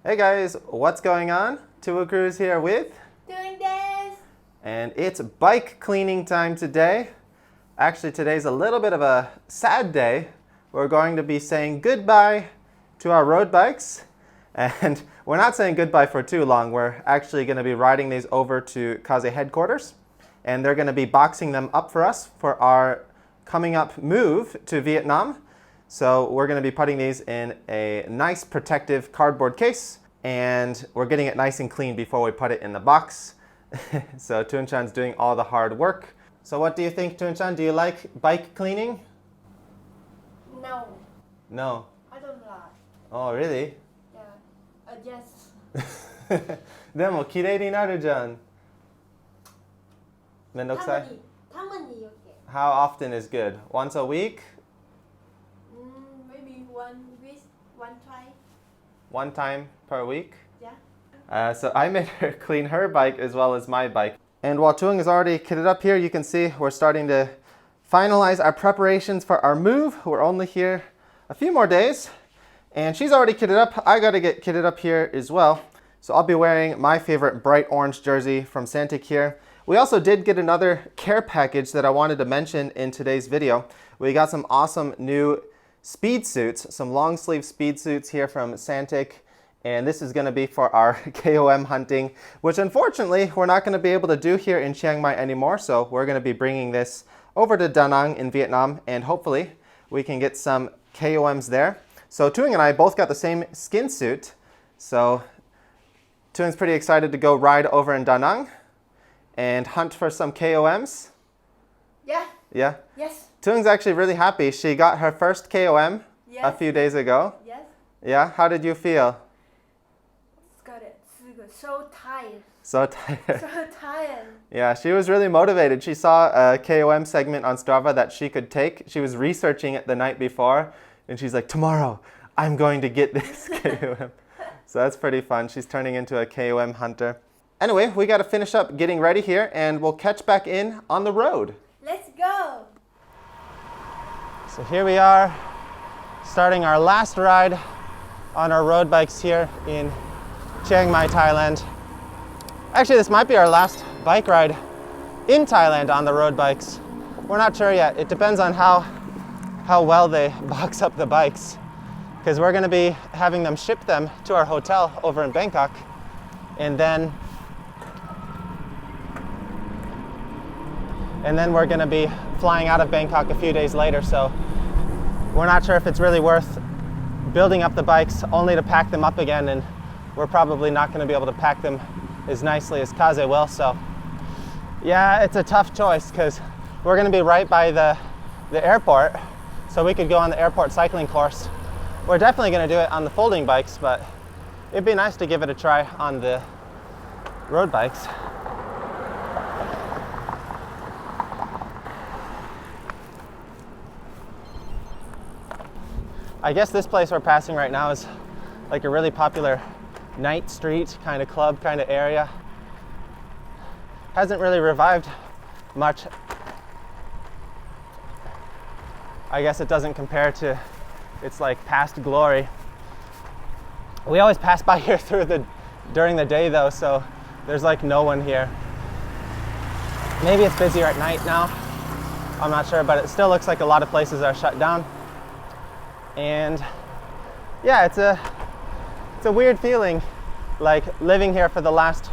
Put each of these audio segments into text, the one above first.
Hey guys, what's going on? Tua Cruz here with Doing this. and it's bike cleaning time today. Actually, today's a little bit of a sad day. We're going to be saying goodbye to our road bikes, and we're not saying goodbye for too long. We're actually going to be riding these over to Kaze headquarters, and they're going to be boxing them up for us for our coming up move to Vietnam. So we're going to be putting these in a nice protective cardboard case, and we're getting it nice and clean before we put it in the box. So Tunchan's doing all the hard work. So what do you think, Tunchan? Do you like bike cleaning? No, No. I don't like. Oh, really? Yeah. Yes. でも綺麗になるじゃん。めんどくさい？たまに okay. How often is good? Once a week? Maybe 1 week, 1 time. One time per week? Yeah. So I made her clean her bike as well as my bike. And while Tuang is already kitted up here, you can see we're starting to finalize our preparations for our move. We're only here a few more days. And she's already kitted up. I gotta get kitted up here as well. So I'll be wearing my favorite bright orange jersey from Santic here. We also did get another care package that I wanted to mention in today's video. We got some awesome new speed suits, some long sleeve speed suits here from Santic. And this is going to be for our KOM hunting, which unfortunately we're not going to be able to do here in Chiang Mai anymore. So we're going to be bringing this over to Da Nang in Vietnam, and hopefully we can get some KOMs there. So Tuang and I both got the same skin suit. So Tuang's pretty excited to go ride over in Da Nang and hunt for some KOMs. Yeah. Yeah? Yes. Tuang's actually really happy. She got her first KOM a few days ago. Yes. Yeah? How did you feel? So tired. So tired. So tired. Yeah, she was really motivated. She saw a KOM segment on Strava that she could take. She was researching it the night before, and she's like, tomorrow, I'm going to get this KOM. So that's pretty fun. She's turning into a KOM hunter. Anyway, we got to finish up getting ready here, and we'll catch back in on the road. Let's go. So here we are, starting our last ride on our road bikes here in Chiang Mai, Thailand. Actually, this might be our last bike ride in Thailand on the road bikes. We're not sure yet. It depends on how well they box up the bikes, because we're going to be having them ship them to our hotel over in Bangkok, and then we're going to be flying out of Bangkok a few days later. So we're not sure if it's really worth building up the bikes only to pack them up again, and we're probably not going to be able to pack them as nicely as Kaze will. So yeah, it's a tough choice because we're going to be right by the airport, so we could go on the airport cycling course. We're definitely going to do it on the folding bikes, but it'd be nice to give it a try on the road bikes. I guess this place we're passing right now is like a really popular night street kind of club kind of area. Hasn't really revived much. I guess it doesn't compare to its like past glory. We always pass by here during the day though, so there's like no one here. Maybe it's busier at night now, I'm not sure, but it still looks like a lot of places are shut down. And yeah, it's a weird feeling, like living here for the last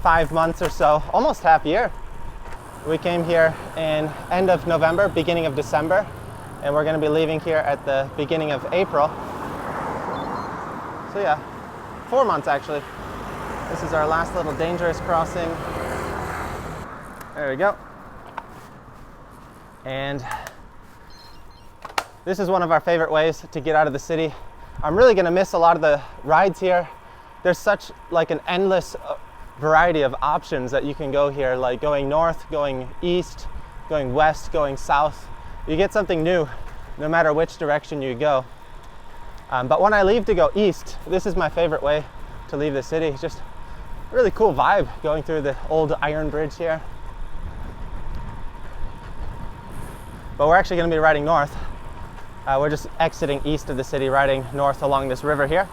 5 months or so, almost half year. We came here in end of November, beginning of December, and we're going to be leaving here at the beginning of April. So yeah, 4 months actually. This is our last little dangerous crossing. There we go. And this is one of our favorite ways to get out of the city. I'm really going to miss a lot of the rides here. There's such like an endless variety of options that you can go here, like going north, going east, going west, going south. You get something new no matter which direction you go. But when I leave to go east, this is my favorite way to leave the city. It's just a really cool vibe going through the old iron bridge here. But we're actually going to be riding north. We're just exiting east of the city, riding north along this river here.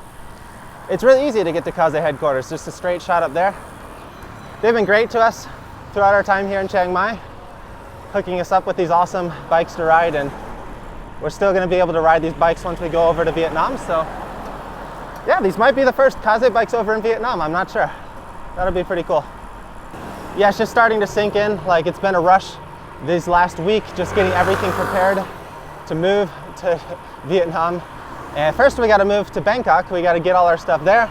It's really easy to get to Kaze headquarters, just a straight shot up there. They've been great to us throughout our time here in Chiang Mai, hooking us up with these awesome bikes to ride, and we're still going to be able to ride these bikes once we go over to Vietnam. So yeah, these might be the first Kaze bikes over in Vietnam, I'm not sure. That'll be pretty cool. Yeah, it's just starting to sink in. Like, it's been a rush this last week, just getting everything prepared to move to Vietnam. And first we got to move to Bangkok. We got to get all our stuff there,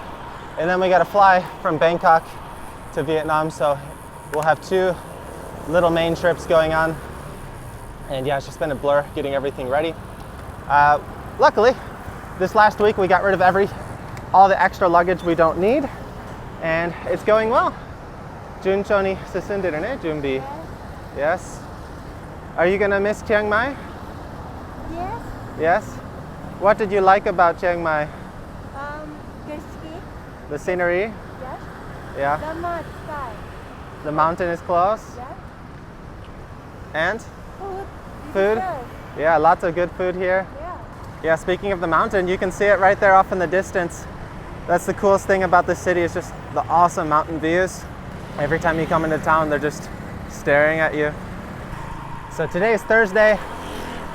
and then we got to fly from Bangkok to Vietnam. So we'll have 2 little main trips going on. And yeah, it's just been a blur getting everything ready. Luckily, this last week we got rid of all the extra luggage we don't need, and it's going well. Junchoni Sasundinerne, Jumbi. Yes. Are you gonna miss Chiang Mai? Yes. Yes. What did you like about Chiang Mai? Good ski. The scenery? Yes. Yeah. The mud sky. The mountain is close? Yes. And? Food. Food? Delicious. Yeah, lots of good food here. Yeah. Yeah, speaking of the mountain, you can see it right there off in the distance. That's the coolest thing about this city, is just the awesome mountain views. Every time you come into town, they're just staring at you. So today is Thursday.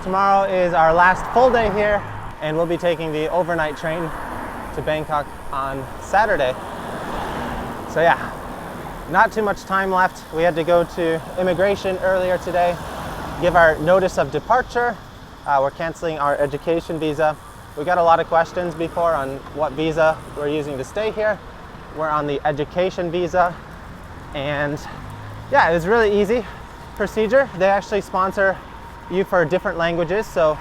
Tomorrow is our last full day here, and we'll be taking the overnight train to Bangkok on Saturday. So yeah, not too much time left. We had to go to immigration earlier today, give our notice of departure. We're canceling our education visa. We got a lot of questions before on what visa we're using to stay here. We're on the education visa, and yeah, it was really easy procedure. They actually sponsor you for different languages, so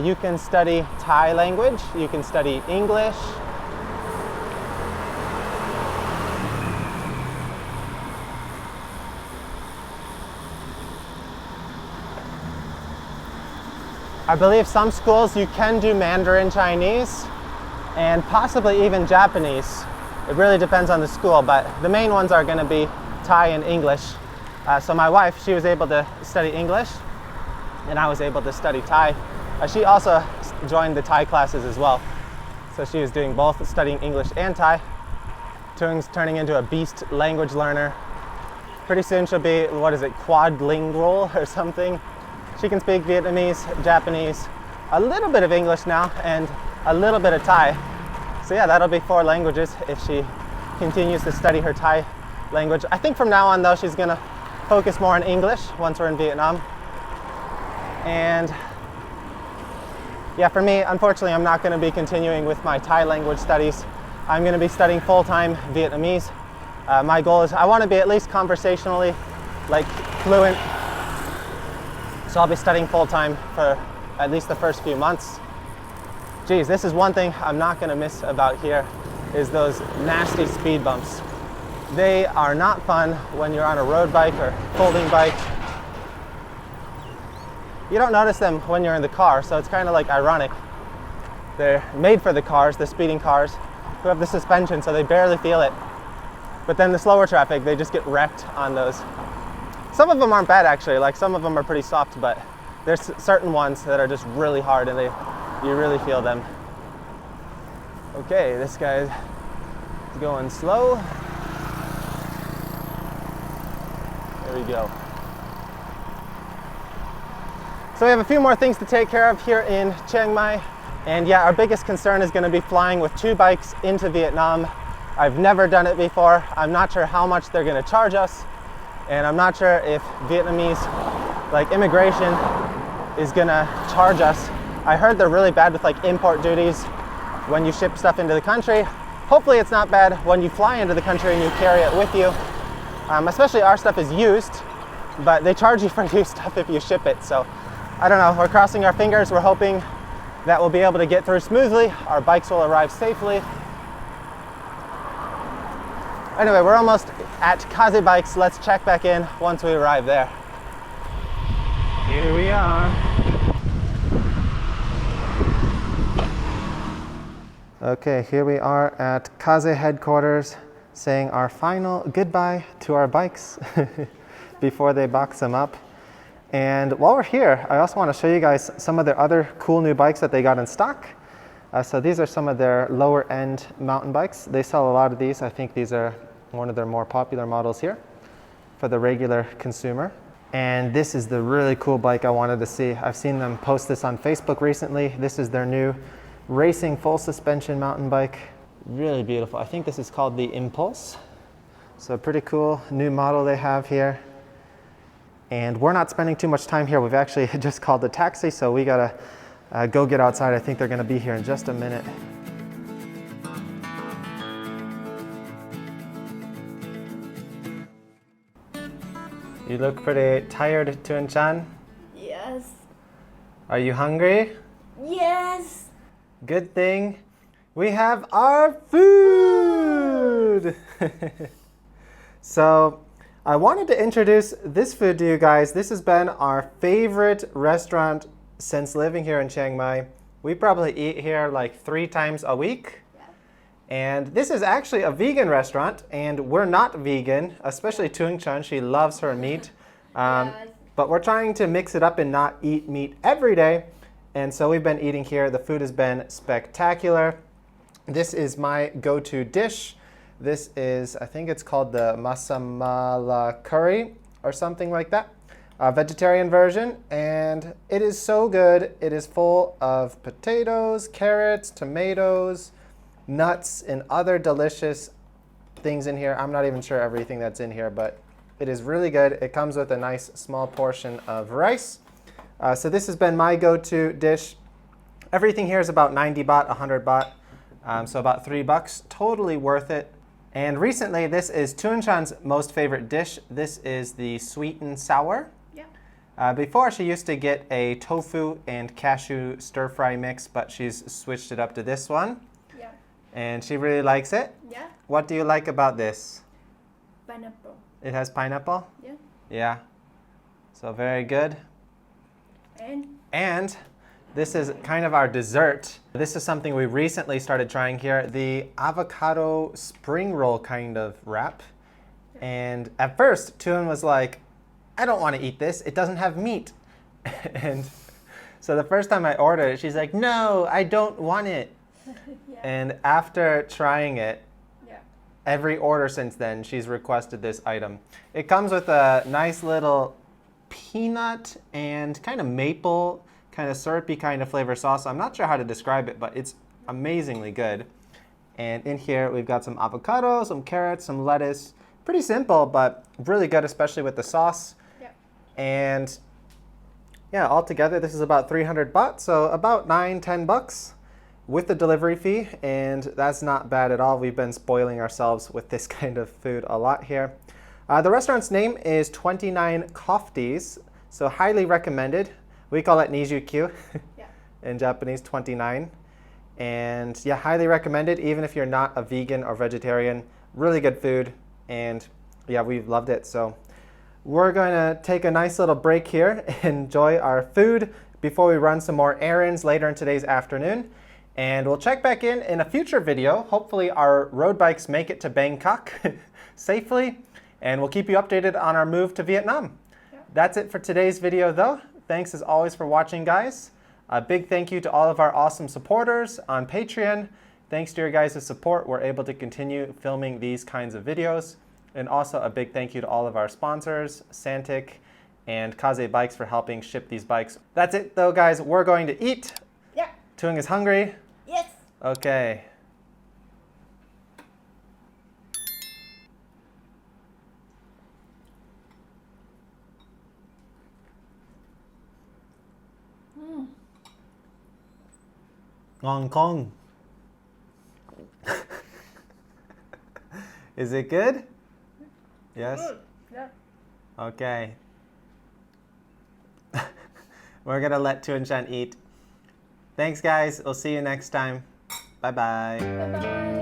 you can study Thai language, you can study English. I believe some schools you can do Mandarin Chinese and possibly even Japanese. It really depends on the school, but the main ones are going to be Thai and English. So my wife, she was able to study English, and I was able to study Thai. She also joined the Thai classes as well. So she was doing both, studying English and Thai. Turning into a beast language learner. Pretty soon she'll be, what is it, quadlingual or something. She can speak Vietnamese, Japanese, a little bit of English now, and a little bit of Thai. So yeah, that'll be 4 languages if she continues to study her Thai language. I think from now on though, she's gonna focus more on English once we're in Vietnam. And yeah, for me, unfortunately, I'm not gonna be continuing with my Thai language studies. I'm gonna be studying full-time Vietnamese. My goal is I wanna be at least conversationally fluent. So I'll be studying full-time for at least the first few months. Geez, this is one thing I'm not gonna miss about here, is those nasty speed bumps. They are not fun when you're on a road bike or folding bike. You don't notice them when you're in the car, so it's kind of like ironic. They're made for the cars, the speeding cars, who have the suspension, so they barely feel it. But then the slower traffic, they just get wrecked on those. Some of them aren't bad actually, like some of them are pretty soft, but there's certain ones that are just really hard and you really feel them. Okay, this guy's going slow. There we go. So we have a few more things to take care of here in Chiang Mai. And yeah, our biggest concern is going to be flying with 2 bikes into Vietnam. I've never done it before. I'm not sure how much they're going to charge us. And I'm not sure if Vietnamese immigration is going to charge us. I heard they're really bad with import duties when you ship stuff into the country. Hopefully it's not bad when you fly into the country and you carry it with you. Especially our stuff is used, but they charge you for used stuff if you ship it. So I don't know, we're crossing our fingers. We're hoping that we'll be able to get through smoothly. Our bikes will arrive safely. Anyway, we're almost at Kaze Bikes. Let's check back in once we arrive there. Here we are. Okay, here we are at Kaze headquarters, saying our final goodbye to our bikes before they box them up. And while we're here, I also want to show you guys some of their other cool new bikes that they got in stock. So these are some of their lower end mountain bikes. They sell a lot of these. I think these are one of their more popular models here for the regular consumer. And this is the really cool bike I wanted to see. I've seen them post this on Facebook recently. This is their new racing full suspension mountain bike. Really beautiful. I think this is called the Impulse. So pretty cool new model they have here. And we're not spending too much time here. We've actually just called a taxi, so we gotta go get outside. I think they're gonna be here in just a minute. You look pretty tired, Tuan-chan. Yes. Are you hungry? Yes. Good thing we have our food. So I wanted to introduce this food to you guys. This has been our favorite restaurant since living here in Chiang Mai. We probably eat here like 3 times a week. And this is actually a vegan restaurant, and we're not vegan, especially Tuan-chan. She loves her meat. But we're trying to mix it up and not eat meat every day. And so we've been eating here. The food has been spectacular. This is my go-to dish. This is, I think it's called the masamala curry or something like that. A vegetarian version, and it is so good. It is full of potatoes, carrots, tomatoes, nuts, and other delicious things in here. I'm not even sure everything that's in here, but it is really good. It comes with a nice small portion of rice. So this has been my go-to dish. Everything here is about 90 baht, 100 baht, so about $3. Totally worth it. And recently, this is Tuan-chan's most favorite dish. This is the sweet and sour. Before, she used to get a tofu and cashew stir-fry mix, but she's switched it up to this one. And she really likes it. What do you like about this? Pineapple. It has pineapple? Yeah. So very good. And this is kind of our dessert. This is something we recently started trying here, the avocado spring roll kind of wrap. And at first, Tuan was like, I don't want to eat this. It doesn't have meat. And so the first time I ordered it, she's like, no, I don't want it. And after trying it, every order since then, she's requested this item. It comes with a nice little peanut and kind of maple, kind of syrupy kind of flavor sauce. I'm not sure how to describe it, but it's amazingly good. And in here, we've got some avocado, some carrots, some lettuce. Pretty simple, but really good, especially with the sauce. And yeah, altogether, this is about 300 baht, so about 9-10 bucks with the delivery fee, and that's not bad at all. We've been spoiling ourselves with this kind of food a lot here. The restaurant's name is 29 Kofties, so highly recommended. We call it Nijukyu in Japanese, 29. And yeah, highly recommended, even if you're not a vegan or vegetarian. Really good food, and yeah, we've loved it. So we're going to take a nice little break here, enjoy our food before we run some more errands later in today's afternoon. And we'll check back in a future video. Hopefully our road bikes make it to Bangkok safely, and we'll keep you updated on our move to Vietnam. That's it for today's video though. Thanks as always for watching, guys. A big thank you to all of our awesome supporters on Patreon. Thanks to your guys' support, we're able to continue filming these kinds of videos. And also a big thank you to all of our sponsors, Santic and Kaze Bikes, for helping ship these bikes. That's it though, guys. We're going to eat. Tuang is hungry? Yes. Okay. Hong Kong. Is it good? Yes? Yeah. Okay. We're gonna let Tuan-chan eat. Thanks, guys. We'll see you next time. Bye-bye. Bye-bye.